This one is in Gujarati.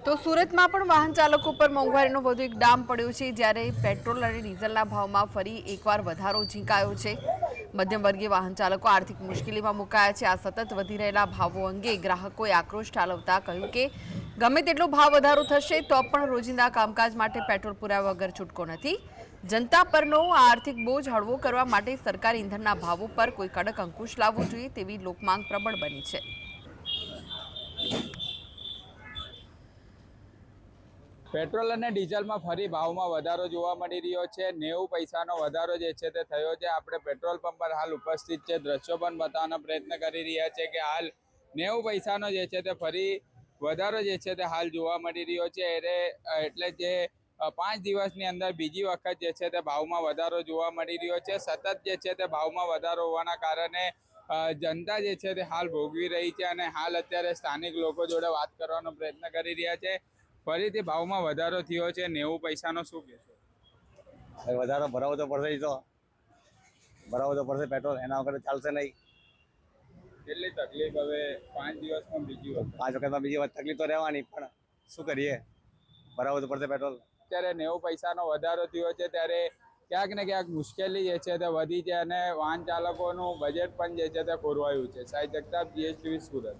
તો સુરતમાં પણ વાહન ચાલકો પર મોંઘવારીનો વધુ એક ડામ પડ્યો છે, જ્યારે પેટ્રોલ અને ડીઝલના ભાવમાં ફરી એકવાર વધારો ઝીંકાયો છે। મધ્યમ વર્ગીય વાહન ચાલકો આર્થિક મુશ્કેલીમાં મુકાયા છે। આ સતત વધી રહેલા ભાવો અંગે ગ્રાહકોએ આક્રોશ ઠાલવતા કહ્યું કે ગમે તેટલો ભાવ વધારો થશે તો પણ રોજિંદા કામકાજ માટે પેટ્રોલ પુરાવ્યા વગર છૂટકો નથી। જનતા પરનો આ આર્થિક બોજ હળવો કરવા માટે સરકારે ઇંધણના ભાવો પર કોઈ કડક અંકુશ લાવવો જોઈએ તેવી લોકમાંગ પ્રબળ બની છે। પેટ્રોલ અને ડીઝલમાં ફરી ભાવમાં વધારો જોવા મળી રહ્યો છે। 90 પૈસાનો વધારો જે છે તે થયો છે। આપણે પેટ્રોલ પંપ પર હાલ ઉપસ્થિત છે, દ્રશ્યો પણ બતાવવાનો પ્રયત્ન કરી રહ્યા છે કે હાલ 90 પૈસાનો જે છે તે ફરી વધારો જે છે તે હાલ જોવા મળી રહ્યો છે। એટલે જે 5 દિવસની અંદર બીજી વખત જે છે તે ભાવમાં વધારો જોવા મળી રહ્યો છે। સતત જે છે તે ભાવમાં વધારો હોવાના કારણે જનતા જે છે તે હાલ ભોગવી રહી છે અને હાલ અત્યારે સ્થાનિક લોકો જોડે વાત કરવાનો પ્રયત્ન કરી રહ્યા છે। ફરીથી ભાવમાં વધારો થયો છે 90 પૈસાનો, શું કહેશો? વધારો ભરાવો તો પડશે, તો ભરાવો તો પડશે પેટ્રોલ, એના વગર ચાલશે નહીં। કેટલી તકલીફ હવે 5 દિવસમાં બીજી વખત? 5 વખતમાં બીજી વખત તકલીફ તો રહેવાની, પણ શું કરીએ, ભરાવો તો પડશે પેટ્રોલ। અત્યારે 90 પૈસાનો વધારો થયો છે ત્યારે ક્યાંક ને ક્યાંક મુશ્કેલી જે છે તે વધી છે અને વાહન ચાલકોનું બજેટ પણ જે છે તે ખોરવાયું છે। સાઈ જગતાપ, GSTV, સુરત।